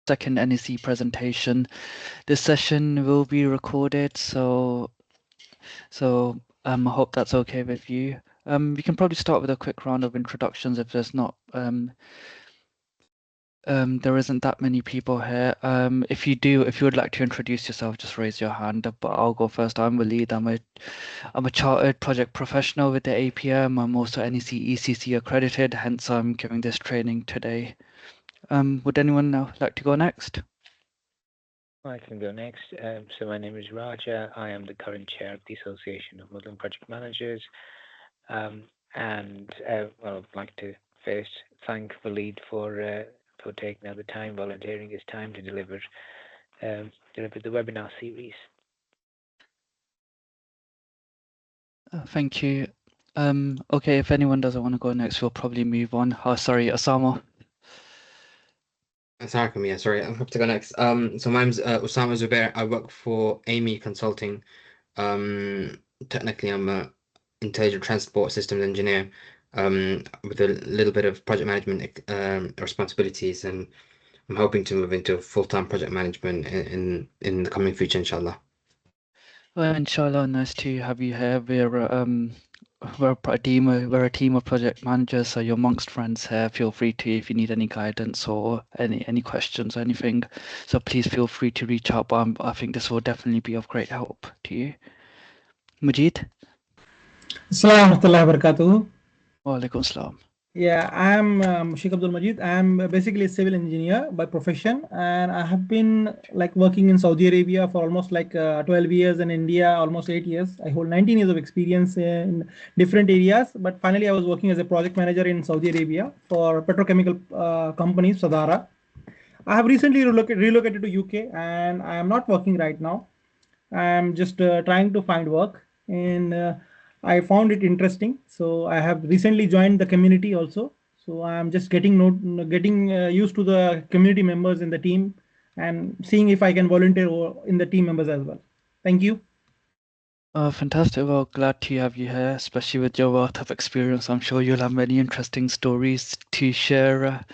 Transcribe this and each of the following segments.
second NEC presentation. This session will be recorded, so I hope that's okay with you. We can probably start with a quick round of introductions if there's not there isn't that many people here. If you would like to introduce yourself, just raise your hand. But I'll go first. I'm Walid. I'm a chartered project professional with the APM. I'm also NEC ECC accredited, hence I'm giving this training today. Would anyone now like to go next? I can go next. So my name is Raja. I am the current chair of the Association of Muslim Project Managers. Well, I'd like to first thank Walid for taking out the time, volunteering his time to deliver the webinar series. Thank you. Okay, if anyone doesn't want to go next, we'll probably move on. Oh, sorry, Osama. Sorry, yeah, sorry, I have to go next. So my name's Osama Zubair. I work for Amy Consulting. Technically, I'm a intelligent transport systems engineer, with a little bit of project management responsibilities, and I'm hoping to move into full-time project management in the coming future, inshallah. Well, inshallah, nice to have you here. We're a team of project managers, so you're amongst friends here. Feel free to, if you need any guidance or any questions or anything, so please feel free to reach out. But I think this will definitely be of great help to you. Majid? Assalamu warahmatullahi wabarakatuh. Wa alaikum salam. Yeah, I am Sheikh Abdul Majid. I am basically a civil engineer by profession, and I have been working in Saudi Arabia for almost 12 years, and India almost 8 years. I hold 19 years of experience in different areas, but finally I was working as a project manager in Saudi Arabia for petrochemical company Sadara. I have recently relocated to UK, and I am not working right now. I am just trying to find work, and I found it interesting. So I have recently joined the community also. So I am just getting used to the community members in the team and seeing if I can volunteer in the team members as well. Thank you. Fantastic. Well, glad to have you here, especially with your wealth of experience. I'm sure you'll have many interesting stories to share.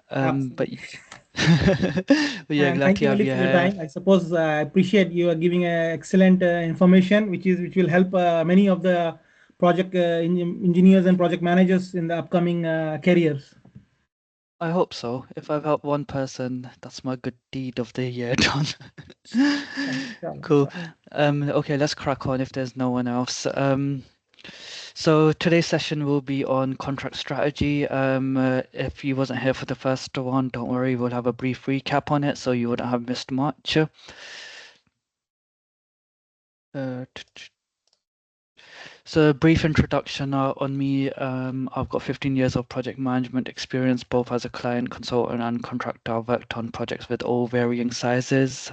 But yeah, glad thank to you, have Ali, you for your here. time. I suppose I appreciate you giving excellent information, which will help many of the project engineers and project managers in the upcoming careers. I hope so. If I've helped one person, that's my good deed of the year done. Cool. Okay, let's crack on if there's no one else. So today's session will be on contract strategy. If you wasn't here for the first one, don't worry, we'll have a brief recap on it, so you wouldn't have missed much. So a brief introduction on me. I've got 15 years of project management experience, both as a client, consultant, and contractor. I've worked on projects with all varying sizes.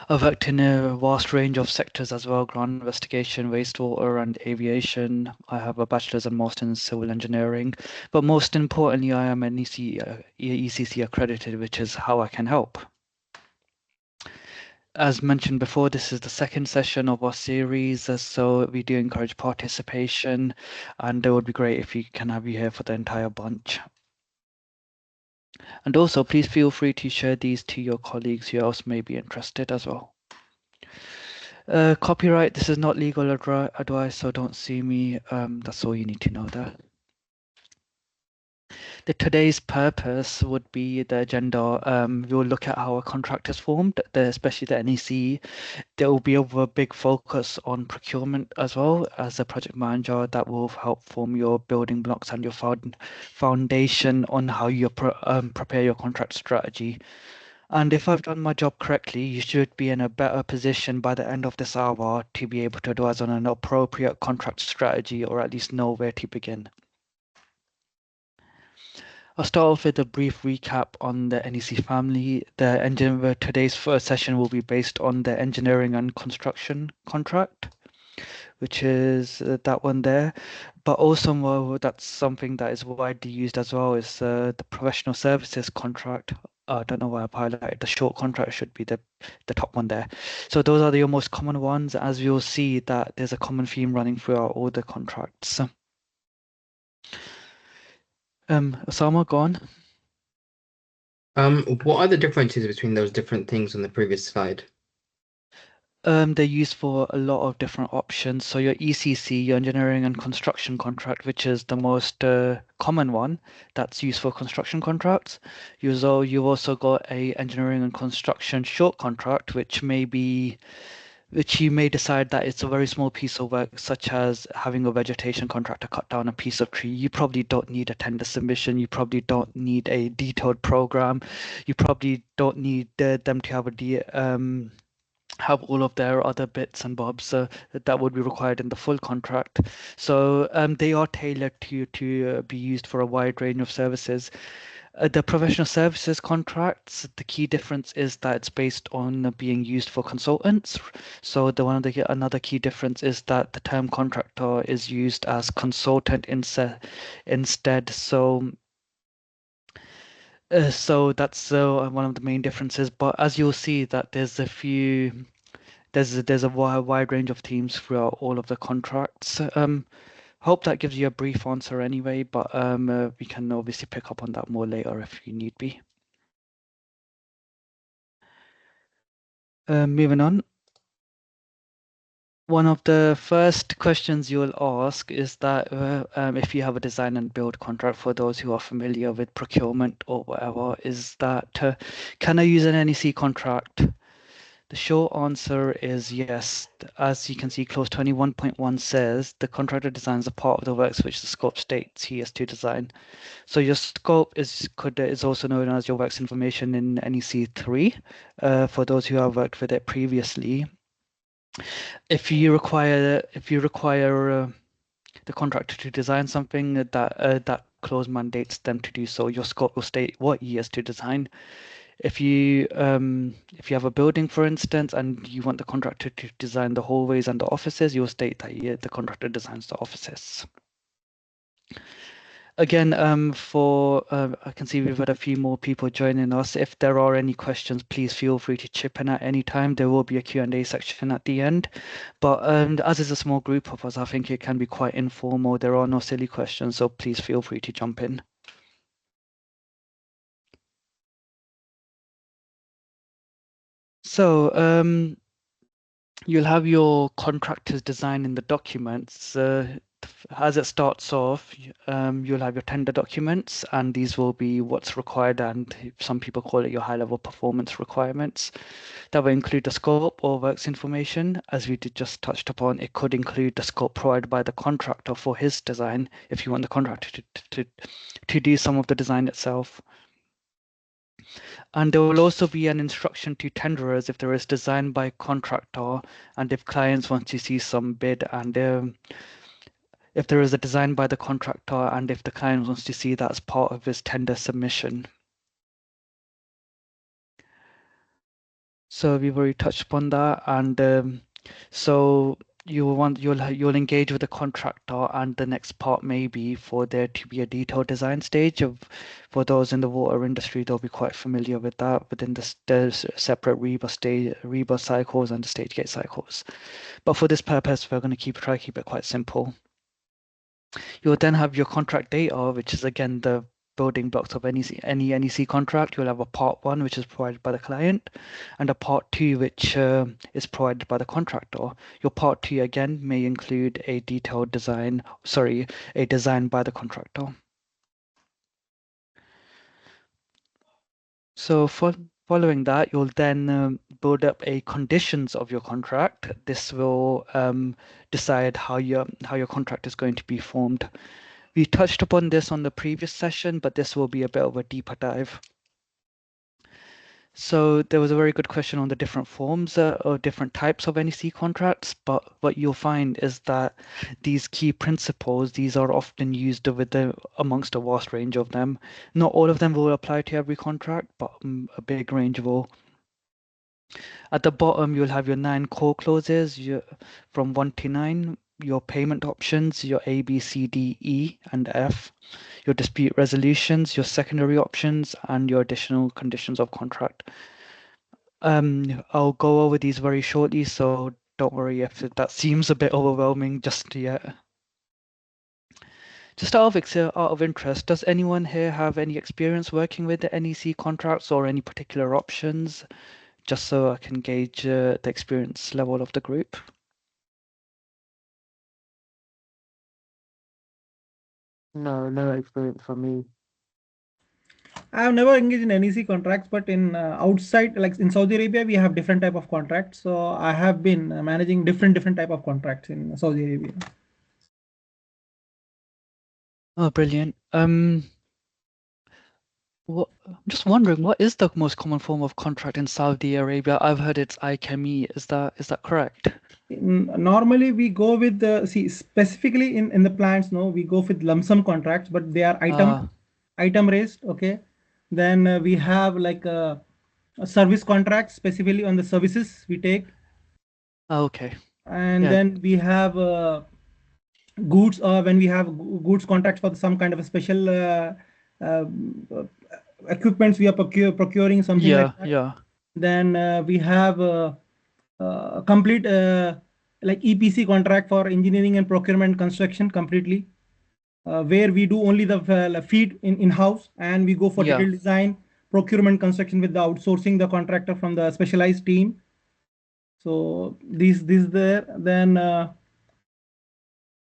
I've worked in a vast range of sectors as well: ground investigation, wastewater, and aviation. I have a bachelor's and master's in civil engineering, but most importantly, I am an ECC accredited, which is how I can help. As mentioned before, this is the second session of our series, so we do encourage participation, and it would be great if we can have you here for the entire bunch. And also, please feel free to share these to your colleagues who else may be interested as well. Copyright, this is not legal advice, so don't sue me. That's all you need to know there. Today's purpose would be the agenda. We'll look at how a contract is formed, especially the NEC. There will be a big focus on procurement as well. As a project manager, that will help form your building blocks and your foundation on how you prepare your contract strategy. And if I've done my job correctly, you should be in a better position by the end of this hour to be able to advise on an appropriate contract strategy, or at least know where to begin. I'll start off with a brief recap on the NEC family. Today's first session will be based on the engineering and construction contract, which is that one there. But also, that's something that is widely used as well, is the professional services contract. I don't know why I've highlighted the short contract, should be the top one there. So those are the most common ones. As you'll see, that there's a common theme running throughout all the contracts. Osama, go on. What are the differences between those different things on the previous slide? They're used for a lot of different options. So your ECC, your engineering and construction contract, which is the most common one that's used for construction contracts. You've also got a engineering and construction short contract, which you may decide that it's a very small piece of work, such as having a vegetation contractor cut down a piece of tree. You probably don't need a tender submission. You probably don't need a detailed program. You probably don't need them to have all of their other bits and bobs that would be required in the full contract. So they are tailored to be used for a wide range of services. The professional services contracts, the key difference is that it's based on being used for consultants. So another key difference is that the term contractor is used as consultant instead. So that's one of the main differences. But as you'll see, that there's a wide range of themes throughout all of the contracts. Hope that gives you a brief answer anyway, but we can obviously pick up on that more later if you need be. Moving on. One of the first questions you'll ask is that if you have a design and build contract, for those who are familiar with procurement or whatever, is that can I use an NEC contract? The short answer is yes. As you can see, clause 21.1 says the contractor designs a part of the works which the scope states he has to design. So your scope is also known as your works information in NEC 3 for those who have worked with it previously. If you require the contractor to design something that clause mandates them to do so, your scope will state what he has to design. If you have a building, for instance, and you want the contractor to design the hallways and the offices, you'll state that the contractor designs the offices. Again, I can see we've had a few more people joining us. If there are any questions, please feel free to chip in at any time. There will be a Q&A section at the end. But as it's a small group of us, I think it can be quite informal. There are no silly questions, so please feel free to jump in. So you'll have your contractor's design in the documents. As it starts off, you'll have your tender documents, and these will be what's required, and some people call it your high-level performance requirements. That will include the scope or works information. As we just touched upon, it could include the scope provided by the contractor for his design, if you want the contractor to do some of the design itself. And there will also be an instruction to tenderers if there is design by contractor, and if clients want to see some bid, and if there is a design by the contractor, and if the client wants to see that as part of his tender submission. So we've already touched upon that, and so you'll engage with the contractor, and the next part may be for there to be a detailed design stage. For those in the water industry, they'll be quite familiar with that within the separate rebus cycles and the stage gate cycles. But for this purpose, we're going to try to keep it quite simple. You'll then have your contract data, which is again the building blocks of any NEC contract. You'll have a part 1, which is provided by the client, and a part 2, which is provided by the contractor. Your part 2 again may include a detailed design, a design by the contractor. So following that, you'll then build up a conditions of your contract. This will decide how your contract is going to be formed. We touched upon this on the previous session, but this will be a bit of a deeper dive. So there was a very good question on the different forms or different types of NEC contracts, but what you'll find is that these key principles, these are often used amongst a vast range of them. Not all of them will apply to every contract, but a big range will. At the bottom, you'll have your 9 core clauses from 1 to 9, your payment options, your A, B, C, D, E, and F, your dispute resolutions, your secondary options, and your additional conditions of contract. I'll go over these very shortly, so don't worry if that seems a bit overwhelming just yet. Just out of interest, does anyone here have any experience working with the NEC contracts or any particular options? Just so I can gauge the experience level of the group. No experience for me. I have never engaged in NEC contracts, but in outside, like in Saudi Arabia, we have different type of contracts. So I have been managing different type of contracts in Saudi Arabia. Oh, brilliant. I'm just wondering, what is the most common form of contract in Saudi Arabia? I've heard it's IKME. Is that correct? Normally, we go with the specifically in the plants. No, we go with lump sum contracts, but they are item raised. Okay, then we have like a service contract specifically on the services we take. Okay. And Yeah. then we have goods, when we have goods contracts for some kind of a special equipments we are procuring something like that. Yeah. Then we have a complete like EPC contract for engineering and procurement construction completely, where we do only the feed in-house, and we go for detailed design, procurement, construction with the outsourcing the contractor from the specialized team. So these there. Then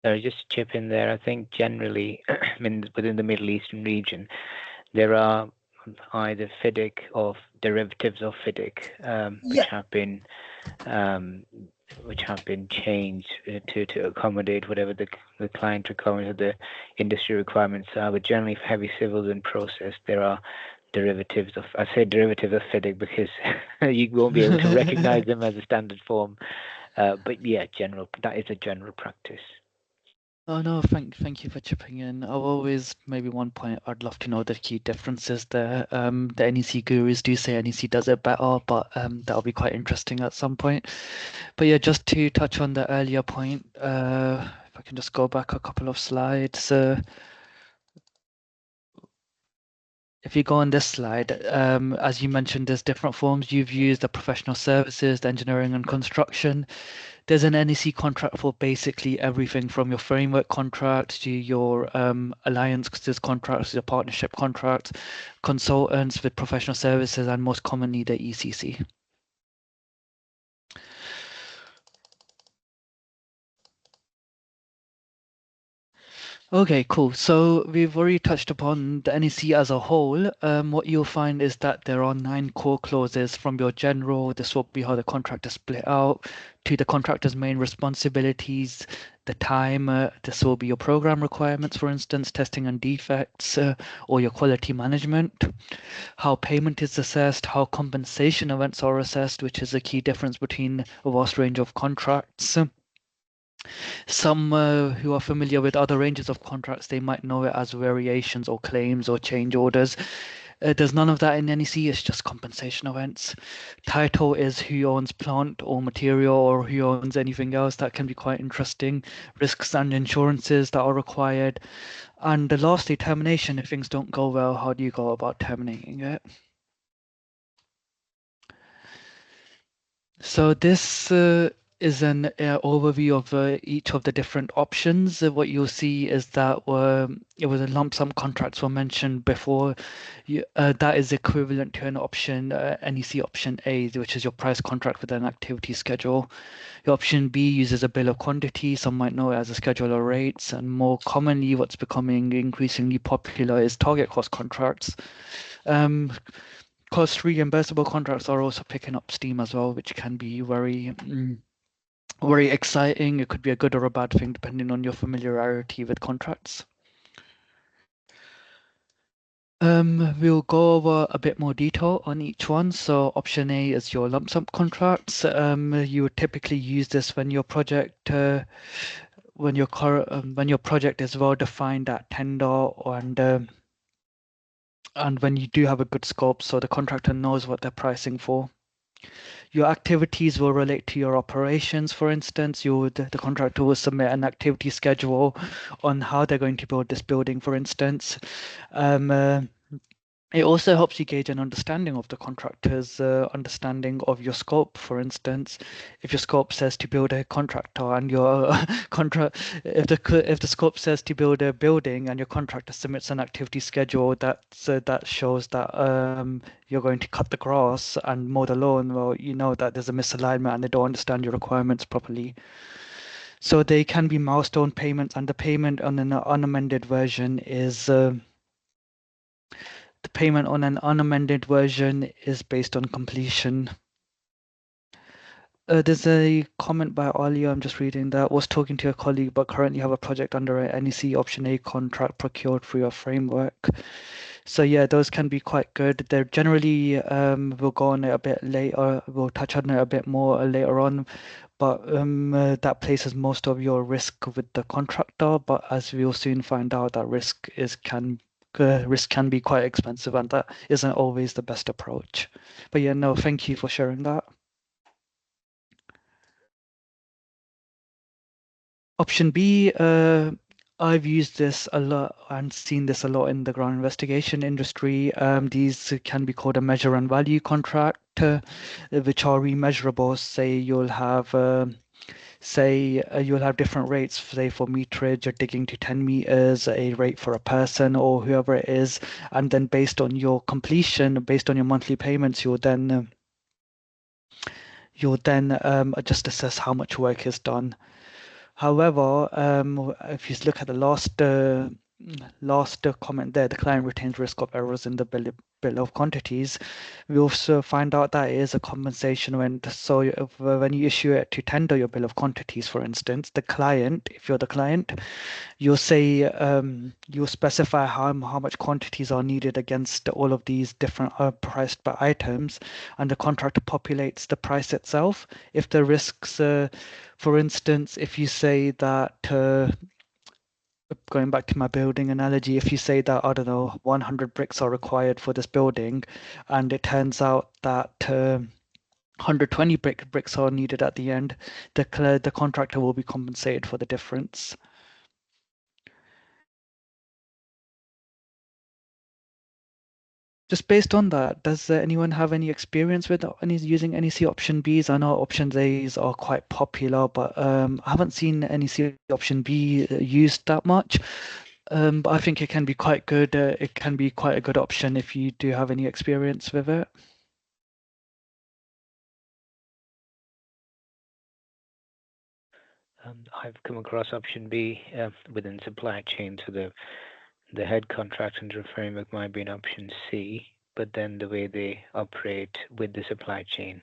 Sorry, just to chip in there. I think generally, within the Middle Eastern region, there are either FIDIC or derivatives of FIDIC, which have been changed to accommodate whatever the client requirements or the industry requirements are. But generally, for heavy civils and process, there are derivatives of. I say derivatives of FIDIC because you won't be able to recognize them as a standard form. But yeah, that is a general practice. Oh no, thank you for chipping in. I've always maybe one point I'd love to know the key differences there. The NEC gurus do say NEC does it better, but that'll be quite interesting at some point. But yeah, just to touch on the earlier point, if I can just go back a couple of slides. If you go on this slide, as you mentioned, there's different forms you've used: the professional services, the engineering and construction. There's an NEC contract for basically everything from your framework contract to your alliances contracts, your partnership contracts, consultants with professional services, and most commonly the ECC. Okay, cool. So we've already touched upon the NEC as a whole. What you'll find is that there are 9 core clauses from your general. This will be how the contract is split out to the contractor's main responsibilities, the time. This will be your program requirements, for instance, testing and defects, or your quality management. How payment is assessed, how compensation events are assessed, which is a key difference between a vast range of contracts. Some who are familiar with other ranges of contracts, they might know it as variations or claims or change orders. There's none of that in NEC, it's just compensation events. Title is who owns plant or material or who owns anything else. That can be quite interesting. Risks and insurances that are required. And lastly, termination. If things don't go well, how do you go about terminating it? So this is an overview of each of the different options. What you'll see is that it was a lump sum contracts were mentioned before. That is equivalent to an option, NEC option A, which is your price contract with an activity schedule. Your option B uses a bill of quantity. Some might know it as a schedule of rates. And more commonly, what's becoming increasingly popular is target cost contracts. Cost reimbursable contracts are also picking up steam as well, which can be very exciting. It could be a good or a bad thing depending on your familiarity with contracts. We'll go over a bit more detail on each one. So option A is your lump sum contracts. You would typically use this when your project when your project is well defined at tender, and when you do have a good scope, so the contractor knows what they're pricing for. Your activities will relate to your operations. For instance, the contractor will submit an activity schedule on how they're going to build this building, for instance. It also helps you gauge an understanding of the contractor's understanding of your scope. For instance, if your scope says to build a contractor and your contract, if the scope says to build a building and your contractor submits an activity schedule that shows that you're going to cut the grass and mow the lawn, well, you know that there's a misalignment and they don't understand your requirements properly. So they can be milestone payments, and the payment on an unamended version is. The payment on an unamended version is based on completion. There's a comment by Ali, I'm just reading that, was talking to a colleague, but currently have a project under a NEC Option A contract procured through a framework. So yeah, those can be quite good. They're generally, we'll go on it a bit later, we'll touch on it a bit more later on, but that places most of your risk with the contractor. But as we'll soon find out, that risk can be quite expensive, and that isn't always the best approach. But yeah, no, thank you for sharing that. Option B, I've used this a lot and seen this a lot in the ground investigation industry. These can be called a measure and value contract, which are remeasurable. You'll have different rates, say for meterage or digging to 10 meters, a rate for a person or whoever it is, and then based on your completion, based on your monthly payments, you'll then just assess how much work is done. However, if you look at the last comment there, the client retains risk of errors in the bill of quantities. We also find out that it is a compensation when you issue it to tender your bill of quantities, for instance, the client, if you're the client, you'll specify how much quantities are needed against all of these different priced by items, and the contractor populates the price itself. If the risks, for instance, if you say that going back to my building analogy, if you say that, I don't know, 100 bricks are required for this building, and it turns out that 120 bricks are needed at the end, the contractor will be compensated for the difference. Just based on that, does anyone have any experience with using NEC option Bs? I know option As are quite popular, but I haven't seen NEC option B used that much. But I think it can be quite good. It can be quite a good option if you do have any experience with it. I've come across option B within supply chain, so the head contract under a framework might be an option C, but then the way they operate with the supply chain,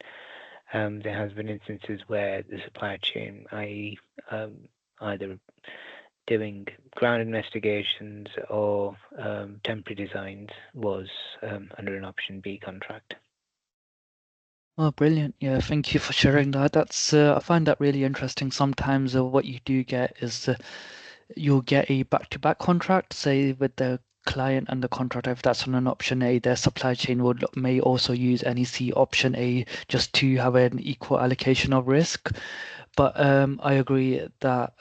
there has been instances where the supply chain, i.e., either doing ground investigations or temporary designs, was under an option B contract. Oh, brilliant. Yeah, thank you for sharing that. I find that really interesting. Sometimes what you do get is you'll get a back-to-back contract, say with the client and the contractor. If that's on an option A, their supply chain may also use NEC option A just to have an equal allocation of risk. But I agree that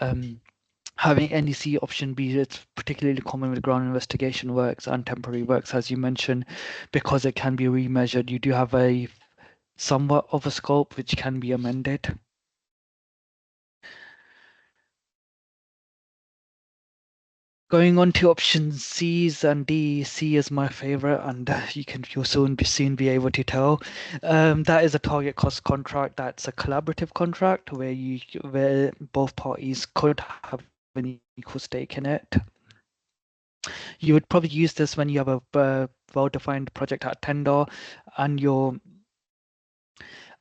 having NEC option B, it's particularly common with ground investigation works and temporary works, as you mentioned, because it can be remeasured. You do have a somewhat of a scope which can be amended. Going on to options C's and D, C is my favorite, and you'll soon be able to tell. That is a target cost contract. That's a collaborative contract where both parties could have an equal stake in it. You would probably use this when you have a well-defined project at tender,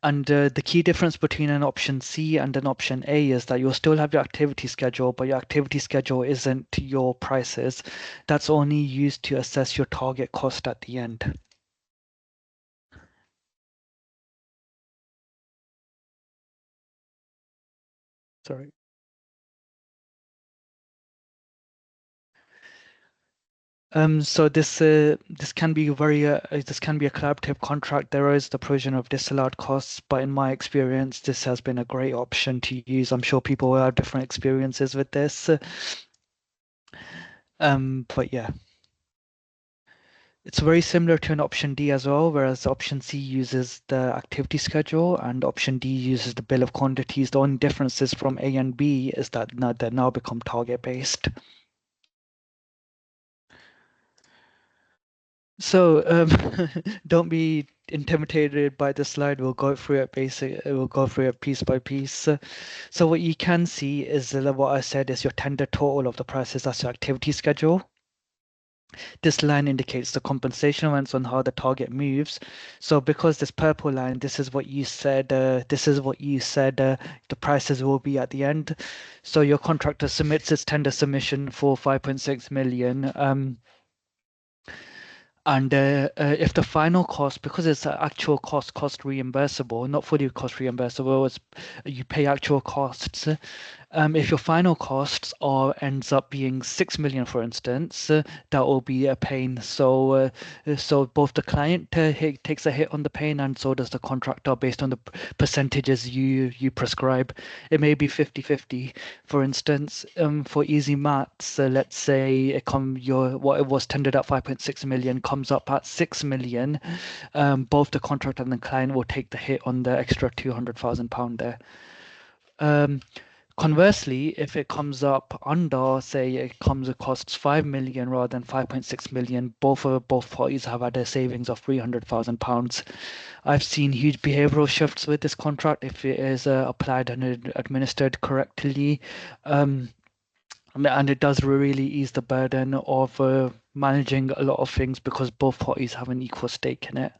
and the key difference between an option C and an option A is that you'll still have your activity schedule, but your activity schedule isn't your prices. That's only used to assess your target cost at the end. Sorry. So this can be a collaborative contract. There is the provision of disallowed costs, but in my experience, this has been a great option to use. I'm sure people will have different experiences with this. But yeah. It's very similar to an option D as well, whereas option C uses the activity schedule and option D uses the bill of quantities. The only differences from A and B is that now they now become target based. So don't be intimidated by the slide. We'll go through it we'll go through it piece by piece. So what you can see is what I said is your tender total of the prices. That's your activity schedule. This line indicates the compensation amounts on how the target moves. So because this purple line, this is what you said, the prices will be at the end. So your contractor submits its tender submission for 5.6 million. And if the final cost, because it's actual cost reimbursable, not fully cost reimbursable, it's you pay actual costs. If your final costs ends up being 6 million, for instance, that will be a pain. So both the client takes a hit on the pain, and so does the contractor based on the percentages you prescribe. It may be 50-50. For instance, for easy maths, let's say what it was tendered at 5.6 million comes up at 6 million. Both the contractor and the client will take the hit on the extra £200,000 there. Conversely, if it comes up under, say it costs 5 million rather than 5.6 million, both parties have had a savings of £300,000. I've seen huge behavioral shifts with this contract if it is applied and administered correctly. And it does really ease the burden of managing a lot of things because both parties have an equal stake in it.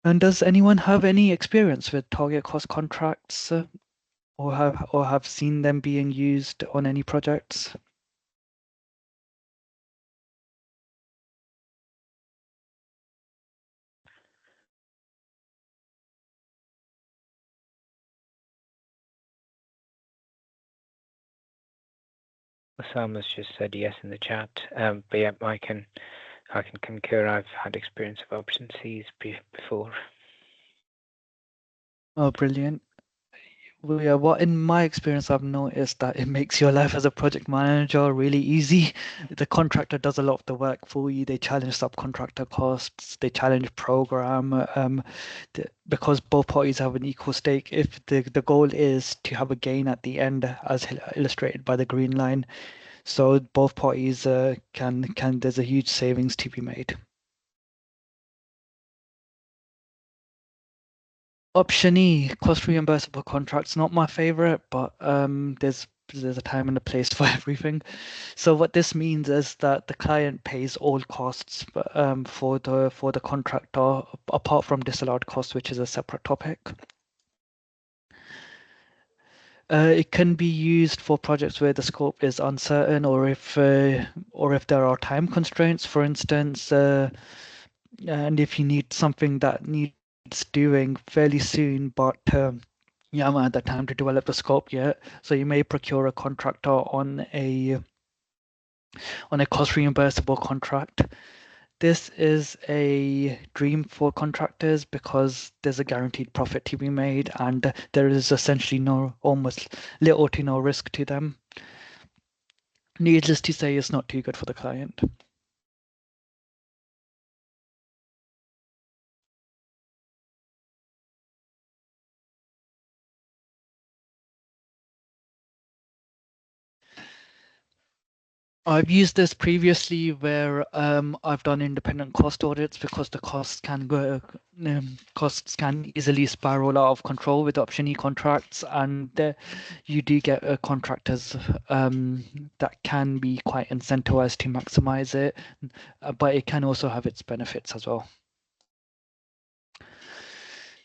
And does anyone have any experience with target cost contracts? Or have seen them being used on any projects? Osama's just said yes in the chat. But yeah, I can concur. I've had experience of option Cs before. Oh, brilliant. Well, yeah, what in my experience I've noticed that it makes your life as a project manager really easy. The contractor does a lot of the work for you. They challenge subcontractor costs. They challenge program. Because both parties have an equal stake. If the goal is to have a gain at the end, as illustrated by the green line, so both parties can there's a huge savings to be made. Option E, cost reimbursable contracts, not my favorite, but there's a time and a place for everything. So what this means is that the client pays all costs for the contractor apart from disallowed costs, which is a separate topic. It can be used for projects where the scope is uncertain, or if there are time constraints, for instance, and if you need something that needs doing fairly soon, but you haven't had the time to develop the scope yet, so you may procure a contractor on a cost reimbursable contract. This is a dream for contractors because there's a guaranteed profit to be made and there is essentially almost little to no risk to them. Needless to say, it's not too good for the client. I've used this previously where I've done independent cost audits because the costs can easily spiral out of control with option E contracts, and you do get contractors that can be quite incentivized to maximize it, but it can also have its benefits as well.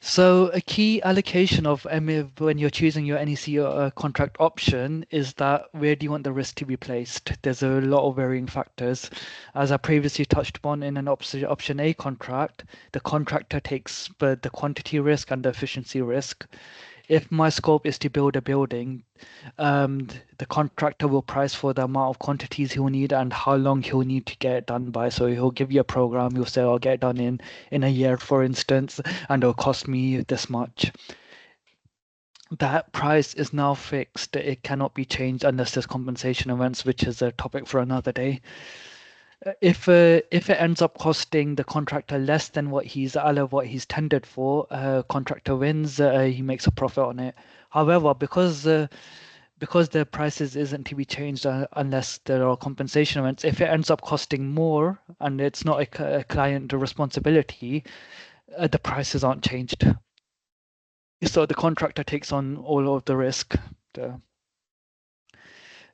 So a key allocation of when you're choosing your NEC contract option is that where do you want the risk to be placed? There's a lot of varying factors. As I previously touched upon in an option A contract, the contractor takes the quantity risk and the efficiency risk. If my scope is to build a building, the contractor will price for the amount of quantities he'll need and how long he'll need to get it done by. So he'll give you a program, he'll say, I'll get it done in a year, for instance, and it'll cost me this much. that price is now fixed. It cannot be changed unless there's compensation events, which is a topic for another day. If it ends up costing the contractor less than what he's tendered for, contractor wins. He makes a profit on it. However, because the prices isn't to be changed unless there are compensation events, if it ends up costing more and it's not a client responsibility, the prices aren't changed. So the contractor takes on all of the risk.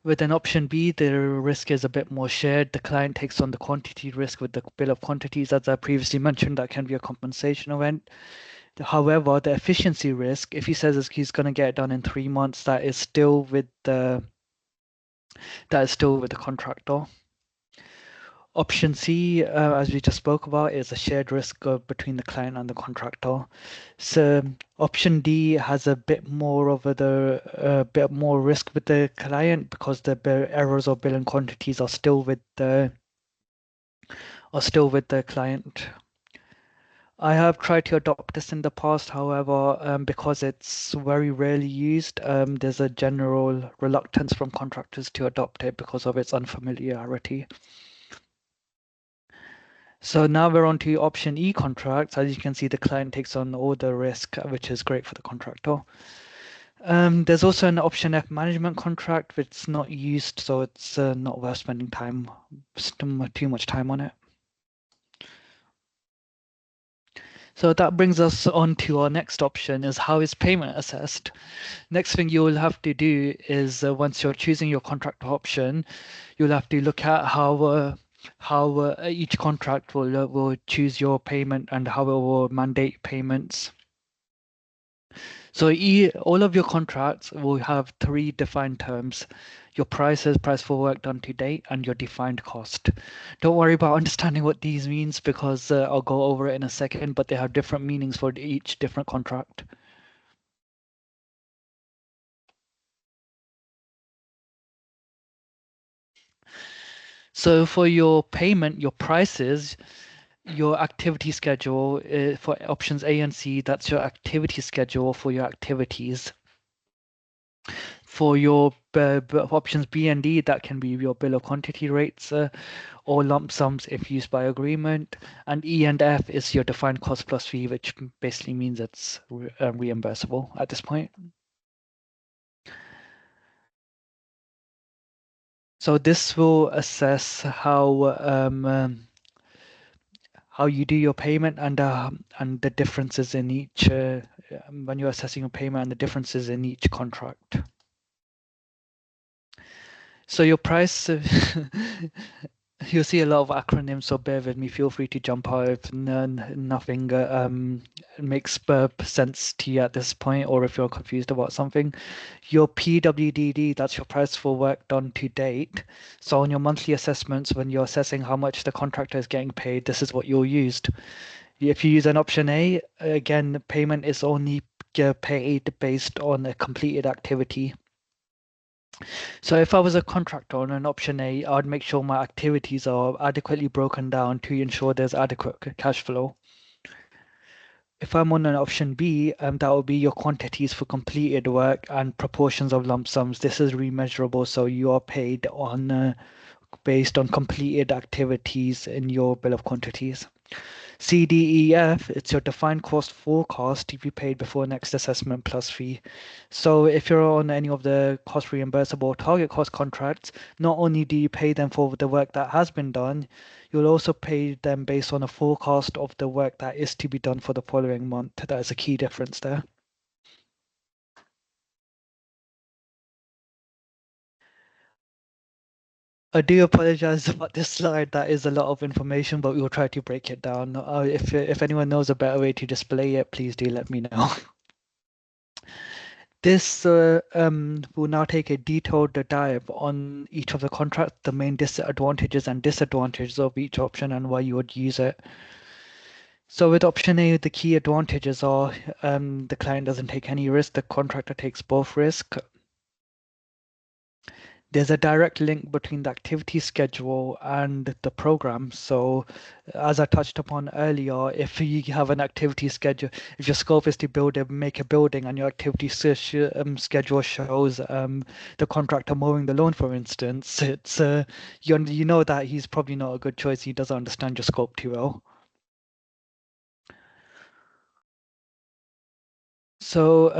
With an option B, the risk is a bit more shared. The client takes on the quantity risk with the bill of quantities. As I previously mentioned, that can be a compensation event. However, the efficiency risk, if he says he's going to get it done in 3 months, that is still with the contractor. Option C, as we just spoke about, is a shared risk between the client and the contractor. So option D has a bit more of a bit more risk with the client because the errors or billing quantities are still with the client. I have tried to adopt this in the past, however, because it's very rarely used, there's a general reluctance from contractors to adopt it because of its unfamiliarity. So now we're on to option E contracts. As you can see, the client takes on all the risk, which is great for the contractor. There's also an option F management contract, which is not used, so it's not worth spending too much time on it. So that brings us on to our next option, is how is payment assessed? Next thing you'll have to do is once you're choosing your contract option, you'll have to look at how each contract will choose your payment and how it will mandate payments. So all of your contracts will have 3 defined terms: your prices, price for work done to date, and your defined cost. Don't worry about understanding what these means because I'll go over it in a second, but they have different meanings for each different contract. So for your payment, your prices, your activity schedule for options A and C, that's your activity schedule for your activities. For your options B and D, that can be your bill of quantity rates or lump sums if used by agreement. And E and F is your defined cost plus fee, which basically means it's reimbursable at this point. So this will assess how you do your payment and the differences in each when you're assessing your payment and the differences in each contract. So your price, you'll see a lot of acronyms, so bear with me. Feel free to jump out if nothing makes sense to you at this point, or if you're confused about something. Your PWDD, that's your price for work done to date. So on your monthly assessments, when you're assessing how much the contractor is getting paid, this is what you'll use. If you use an option A, again, payment is only paid based on a completed activity. So if I was a contractor on an option A, I'd make sure my activities are adequately broken down to ensure there's adequate cash flow. If I'm on an option B, that will be your quantities for completed work and proportions of lump sums. This is remeasurable, so you are paid on based on completed activities in your bill of quantities. CDEF, it's your defined cost forecast to be paid before next assessment plus fee. So if you're on any of the cost reimbursable or target cost contracts, not only do you pay them for the work that has been done, you'll also pay them based on a forecast of the work that is to be done for the following month. That is a key difference there. I do apologize about this slide. That is a lot of information, but we will try to break it down. If anyone knows a better way to display it, please do let me know. This will now take a detailed dive on each of the contracts, the main disadvantages and disadvantages of each option and why you would use it. So with option A, the key advantages are the client doesn't take any risk, the contractor takes both risk. there's a direct link between the activity schedule and the program. So, as I touched upon earlier, if you have an activity schedule, if your scope is to make a building, and your schedule shows the contractor mowing the lawn, for instance, it's you know that he's probably not a good choice. He doesn't understand your scope too well. So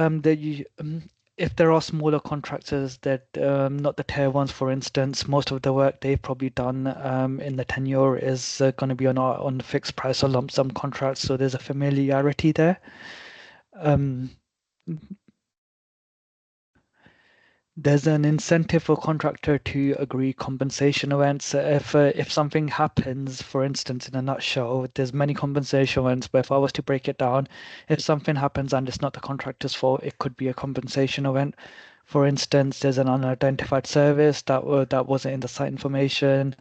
if there are smaller contractors that not the tier ones, for instance, most of the work they've probably done in the tenure is going to be on fixed price or lump sum contracts. So there's a familiarity there. Um, There's an incentive for contractor to agree compensation events. If something happens, for instance, in a nutshell, there's many compensation events, but if I was to break it down, if something happens and it's not the contractor's fault, it could be a compensation event. For instance, there's an unidentified service that wasn't in the site information.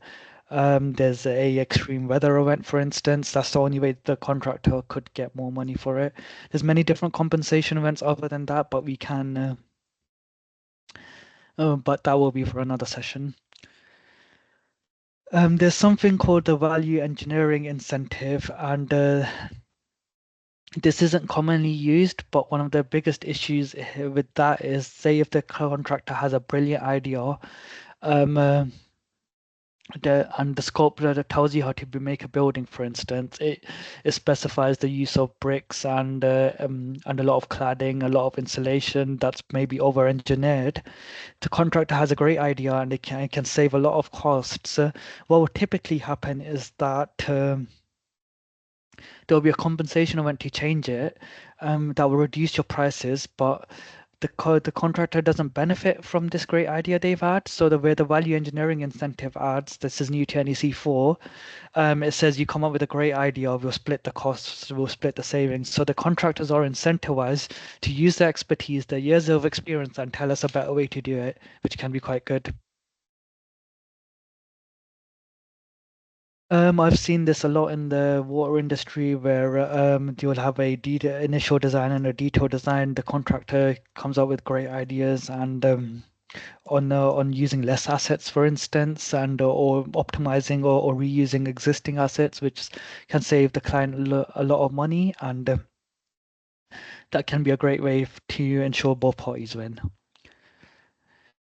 There's a extreme weather event, for instance. That's the only way the contractor could get more money for it. There's many different compensation events other than that, but we can. But that will be for another session. There's something called the value engineering incentive, and this isn't commonly used, but one of the biggest issues with that is, say, if the contractor has a brilliant idea, um, uh, and the scope that tells you how to make a building, for instance, it specifies the use of bricks and a lot of cladding, a lot of insulation that's maybe over-engineered. The contractor has a great idea and it can save a lot of costs. What will typically happen is that there'll be a compensation event to change it that will reduce your prices, but the contractor doesn't benefit from this great idea they've had. So where the value engineering incentive adds, this is new to NEC4, it says you come up with a great idea, we'll split the costs, we'll split the savings. So the contractors are incentivized to use their expertise, their years of experience, and tell us a better way to do it, which can be quite good. I've seen this a lot in the water industry where you'll have a initial design and a detailed design. The contractor comes up with great ideas and on using less assets, for instance, and or optimizing or reusing existing assets, which can save the client a lot of money, and that can be a great way to ensure both parties win.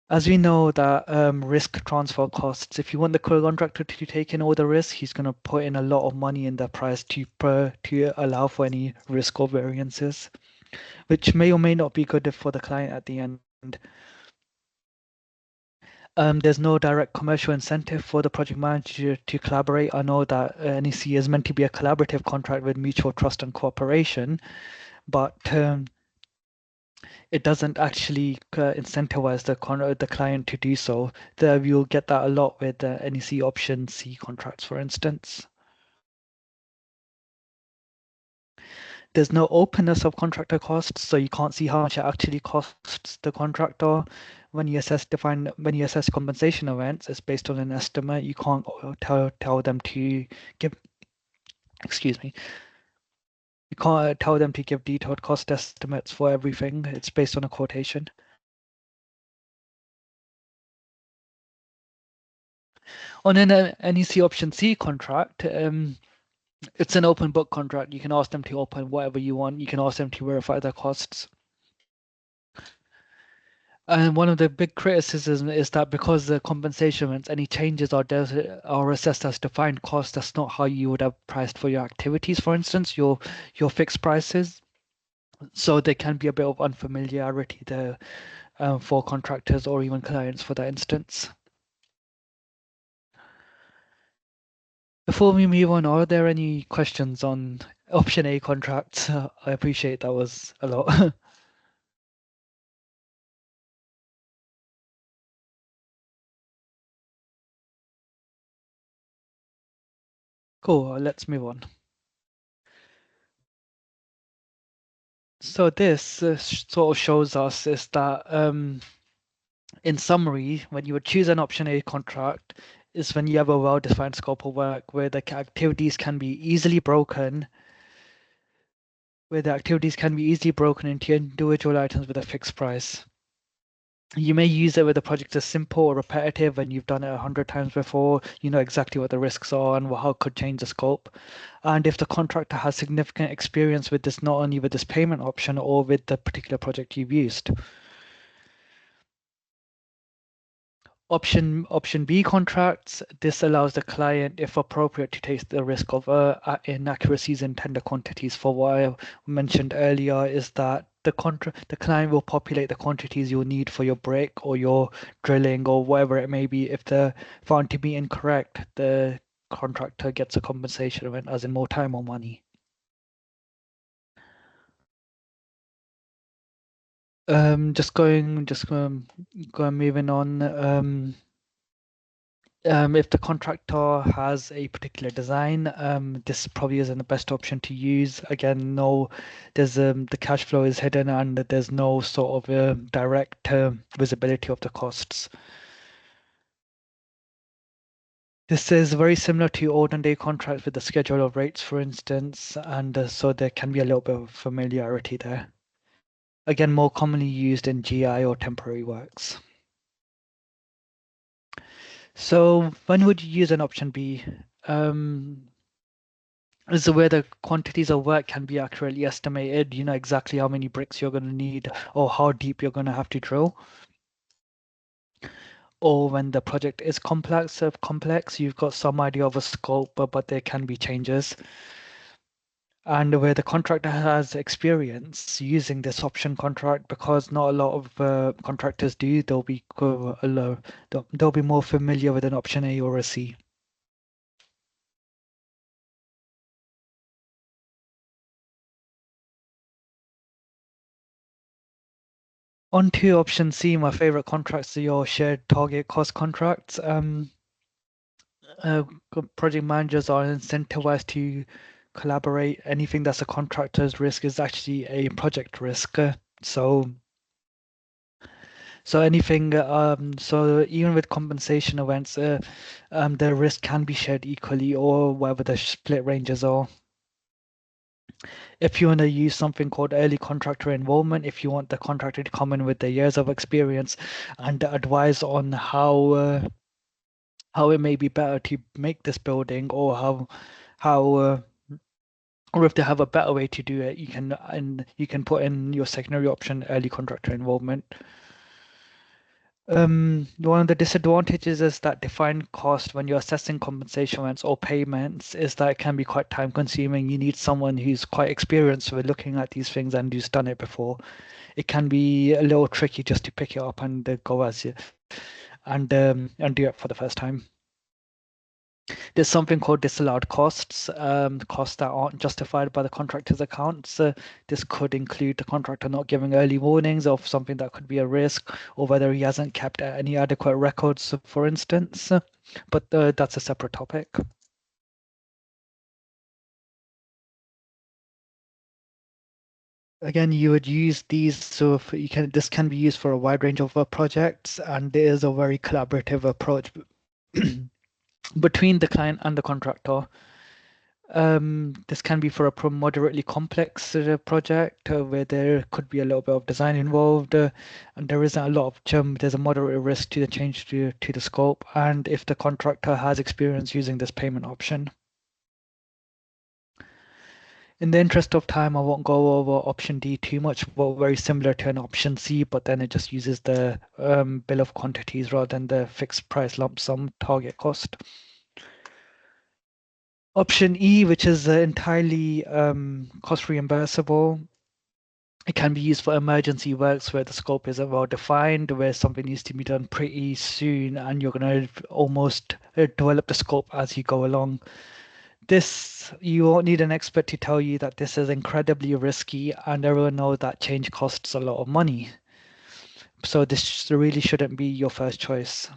As we know that risk transfer costs, if you want the contractor to take in all the risk, he's going to put in a lot of money in the price to allow for any risk or variances, which may or may not be good for the client at the end. There's no direct commercial incentive for the project manager to collaborate. I know that NEC is meant to be a collaborative contract with mutual trust and cooperation, but it doesn't actually incentivize the client to do so. You'll get that a lot with NEC option C contracts, for instance. There's no openness of contractor costs, so you can't see how much it actually costs the contractor. When you assess compensation events, it's based on an estimate. You can't tell them to give, excuse me, you can't tell them to give detailed cost estimates for everything. It's based on a quotation. On an NEC option C contract, it's an open book contract. You can ask them to open whatever you want. You can ask them to verify their costs. And one of the big criticisms is that because the compensation events, any changes are assessed as defined cost, that's not how you would have priced for your activities, for instance, your fixed prices. So there can be a bit of unfamiliarity there for contractors or even clients for that instance. Before we move on, are there any questions on option A contracts? I appreciate that was a lot. Cool, let's move on. So this sort of shows us is that in summary, when you would choose an option A contract, is when you have a well-defined scope of work where the activities can be easily broken, into individual items with a fixed price. You may use it where the project is simple or repetitive and you've done it 100 times before. You know exactly what the risks are and how it could change the scope. And if the contractor has significant experience with this, not only with this payment option or with the particular project you've used. Option B contracts. This allows the client, if appropriate, to take the risk of inaccuracies in tender quantities. For what I mentioned earlier, is that the client will populate the quantities you'll need for your brick or your drilling or whatever it may be. If they're found to be incorrect, the contractor gets a compensation event, as in more time or money. Moving on. If the contractor has a particular design, this probably isn't the best option to use. Again, no, there's the cash flow is hidden and there's no sort of direct visibility of the costs. This is very similar to olden day contracts with the schedule of rates, for instance, and so there can be a little bit of familiarity there. Again, more commonly used in GI or temporary works. So when would you use an option B? Is where the quantities of work can be accurately estimated. You know exactly how many bricks you're going to need or how deep you're going to have to drill. Or when the project is complex, you've got some idea of a scope, but there can be changes. And where the contractor has experience using this option contract, because not a lot of contractors do, they'll be more familiar with an option A or a C. On to option C, my favorite contracts are your shared target cost contracts. Uh, Project managers are incentivized to collaborate. Anything that's a contractor's risk is actually a project risk. So anything, so even with compensation events, the risk can be shared equally or whatever the split ranges are. If you want to use something called early contractor involvement, if you want the contractor to come in with their years of experience and advise on how it may be better to make this building or how or if they have a better way to do it, you can put in your secondary option, early contractor involvement. One of the disadvantages is that defined cost when you're assessing compensation events or payments is that it can be quite time consuming. You need someone who's quite experienced with looking at these things and who's done it before. It can be a little tricky just to pick it up and go as you and do it for the first time. There's something called disallowed costs, costs that aren't justified by the contractor's accounts. This could include the contractor not giving early warnings of something that could be a risk, or whether he hasn't kept any adequate records, for instance. But that's a separate topic. Again, you would use these, so this can be used for a wide range of projects, and there is a very collaborative approach between the client and the contractor. This can be for a moderately complex project where there could be a little bit of design involved, and there isn't a lot of there's a moderate risk to the change to the scope, and if the contractor has experience using this payment option. In the interest of time, I won't go over option D too much, but very similar to an option C, but then it just uses the bill of quantities rather than the fixed price lump sum target cost. Option E, which is entirely cost reimbursable. It can be used for emergency works where the scope isn't well defined, where something needs to be done pretty soon, and you're going to almost develop the scope as you go along. You won't need an expert to tell you that this is incredibly risky, and everyone knows that change costs a lot of money. So this really shouldn't be your first choice.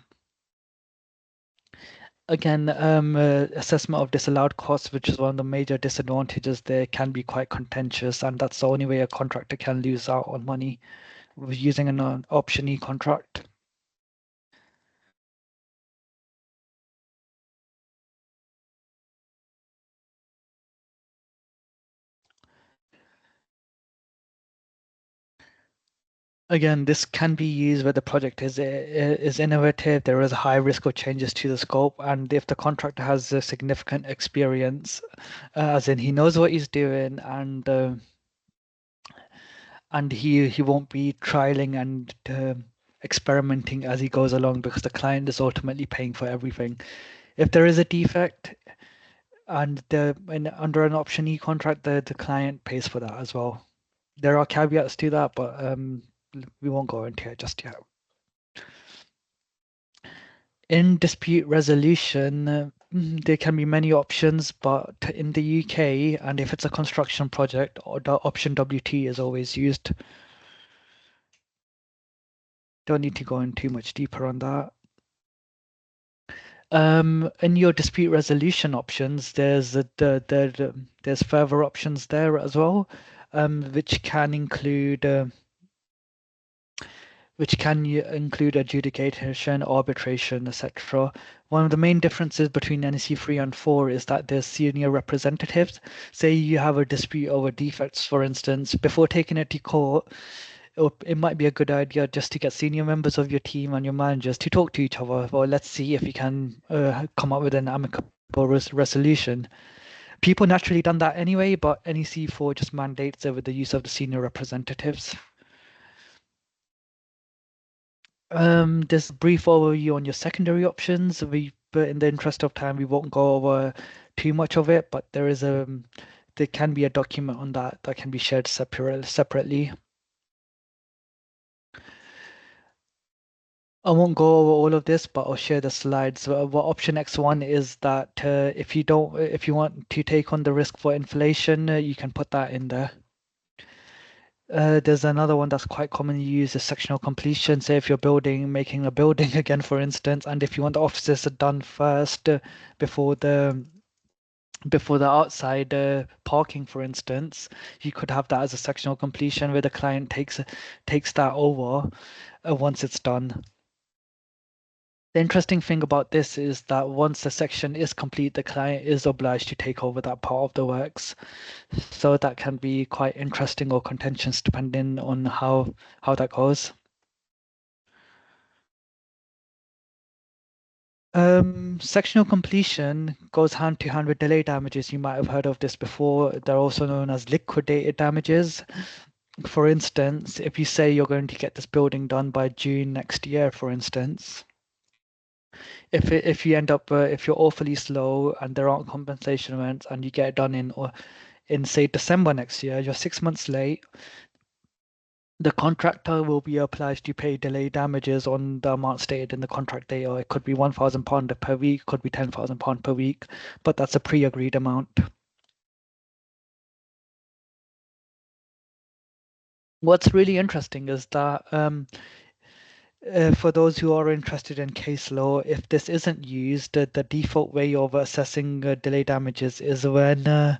Again, assessment of disallowed costs, which is one of the major disadvantages there, can be quite contentious, and that's the only way a contractor can lose out on money with using an option E contract. Again, this can be used where the project is innovative, there is a high risk of changes to the scope, and if the contractor has a significant experience, as in he knows what he's doing, and he won't be trialing and experimenting as he goes along because the client is ultimately paying for everything. If there is a defect and under an option E contract, the client pays for that as well. There are caveats to that, but we won't go into it just yet. In dispute resolution, there can be many options, but in the UK, and if it's a construction project, the option WT is always used. Don't need to go in too much deeper on that. In your dispute resolution options, there's further options there as well, which can include adjudication, arbitration, etc. One of the main differences between NEC 3 and 4 is that there's senior representatives. Say you have a dispute over defects, for instance, before taking it to court, it might be a good idea just to get senior members of your team and your managers to talk to each other. Well, let's see if you can come up with an amicable resolution. People naturally done that anyway, but NEC 4 just mandates it with the use of the senior representatives. There's a brief overview on your secondary options. But in the interest of time, we won't go over too much of it. But there can be a document on that can be shared separately. I won't go over all of this, but I'll share the slides. What option X1 is that if you want to take on the risk for inflation, you can put that in there. There's another one that's quite commonly used is sectional completion. Say if you're making a building again, for instance, and if you want the offices done first before the outside parking, for instance, you could have that as a sectional completion where the client takes that over once it's done. The interesting thing about this is that once the section is complete, the client is obliged to take over that part of the works. So that can be quite interesting or contentious depending on how that goes. Sectional completion goes hand to hand with delay damages. You might have heard of this before. They're also known as liquidated damages. For instance, if you say you're going to get this building done by June next year, for instance, if you end up if you're awfully slow and there aren't compensation events and you get it done in say December next year, you're 6 months late, the contractor will be obliged to pay delay damages on the amount stated in the contract date, or it could be £1,000 per week, could be £10,000 per week, but that's a pre-agreed amount. What's really interesting is that for those who are interested in case law, if this isn't used, the default way of assessing delay damages is when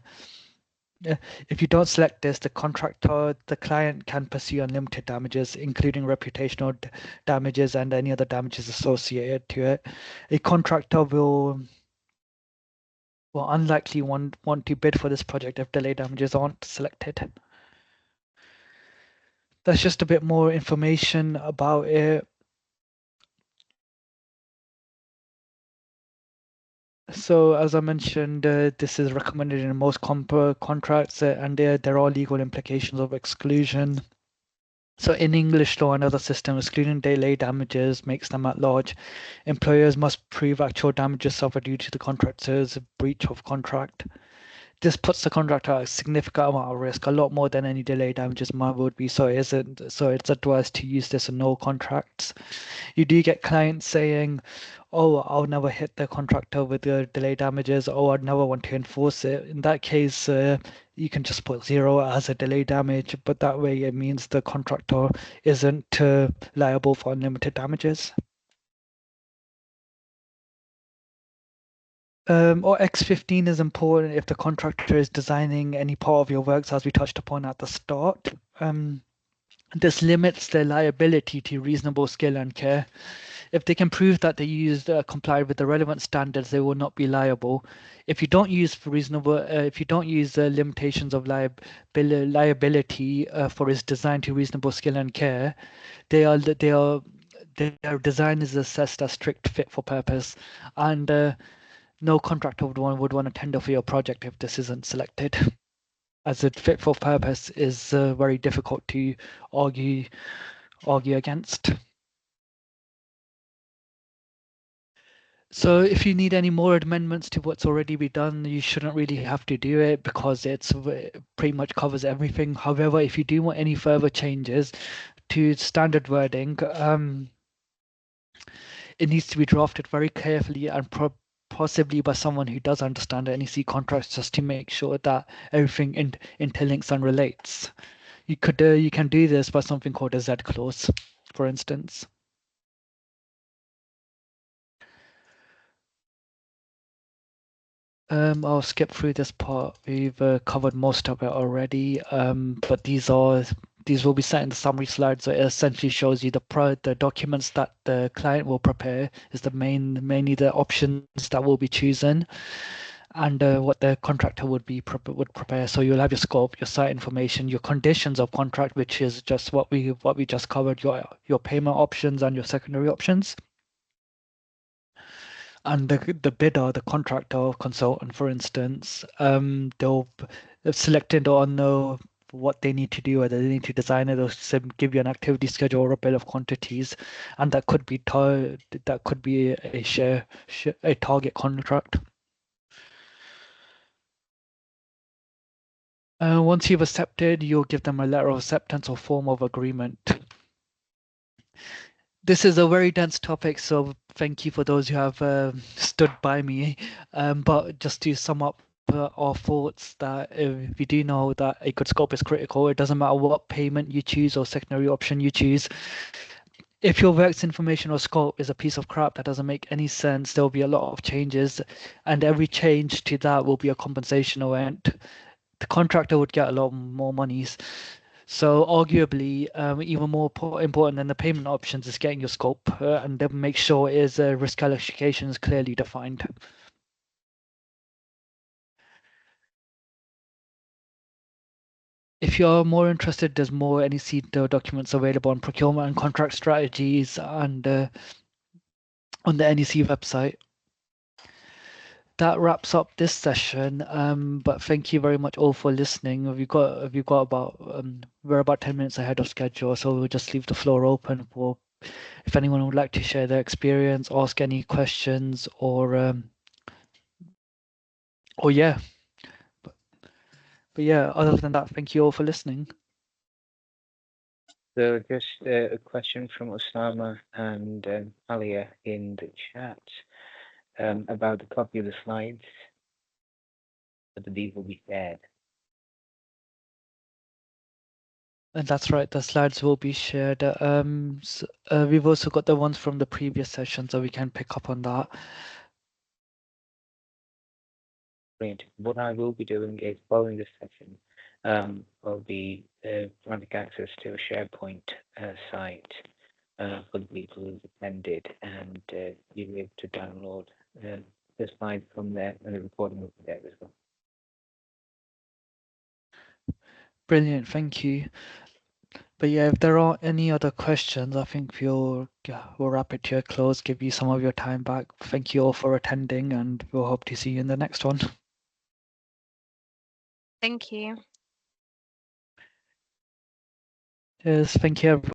if you don't select this, the client can pursue unlimited damages, including reputational damages and any other damages associated to it. A contractor will unlikely want to bid for this project if delay damages aren't selected. That's just a bit more information about it. So as I mentioned, this is recommended in most contracts, and there are legal implications of exclusion. So in English law and other systems, excluding delay damages makes them at large. Employers must prove actual damages suffered due to the contractor's breach of contract. This puts the contractor at a significant amount of risk, a lot more than any delay damages would be. So it's advised to use this in all contracts. You do get clients saying, "Oh, I'll never hit the contractor with the delay damages. Oh, I'd never want to enforce it." In that case, you can just put 0 as a delay damage, but that way it means the contractor isn't liable for unlimited damages. Or X15 is important if the contractor is designing any part of your works, as we touched upon at the start. This limits their liability to reasonable skill and care. if they can prove that they used complied with the relevant standards, they will not be liable. If you don't use if you don't use the limitations of liability for its design to reasonable skill and care, their design is assessed as strict fit for purpose, and no contractor would want to tender for your project if this isn't selected, as a fit for purpose is very difficult to argue against. So if you need any more amendments to what's already been done, you shouldn't really have to do it because it pretty much covers everything. However, if you do want any further changes to standard wording, it needs to be drafted very carefully and possibly by someone who does understand NEC contracts, just to make sure that everything interlinks and relates. You can do this by something called a Z clause, for instance. I'll skip through this part. We've covered most of it already, but these will be set in the summary slides. So it essentially shows you the documents that the client will prepare is mainly the options that will be chosen, and what the contractor would prepare. So you'll have your scope, your site information, your conditions of contract, which is just what we just covered, your payment options and your secondary options. And the bidder, the contractor or consultant, for instance, they'll selected on what they need to do, whether they need to design it or give you an activity schedule or a bill of quantities, and that could be a target contract. Once you've accepted, you'll give them a letter of acceptance or form of agreement. This is a very dense topic, so thank you for those who have stood by me. But just to sum up our thoughts, that if you do know that a good scope is critical, it doesn't matter what payment you choose or secondary option you choose. If your works information or scope is a piece of crap that doesn't make any sense, there will be a lot of changes, and every change to that will be a compensation event. The contractor would get a lot more monies. So arguably, even more important than the payment options is getting your scope and then make sure risk allocation is clearly defined. If you're more interested, there's more NEC documents available on procurement and contract strategies and on the NEC website. That wraps up this session, but thank you very much all for listening. We've got about we're about 10 minutes ahead of schedule, so we'll just leave the floor open for if anyone would like to share their experience, ask any questions, or yeah. But yeah, other than that, thank you all for listening. So just a question from Osama and Alia in the chat about the copy of the slides. Whether these will be shared. And that's right, the slides will be shared. We've also got the ones from the previous session, so we can pick up on that. Brilliant. What I will be doing is following this session, I'll be granting access to a SharePoint site for the people who've attended, and you'll be able to download the slides from there, and the recording will be there as well. Brilliant, thank you. But yeah, if there are any other questions, I think we'll wrap it to a close, give you some of your time back. Thank you all for attending, and we'll hope to see you in the next one. Thank you. Yes, thank you, everyone.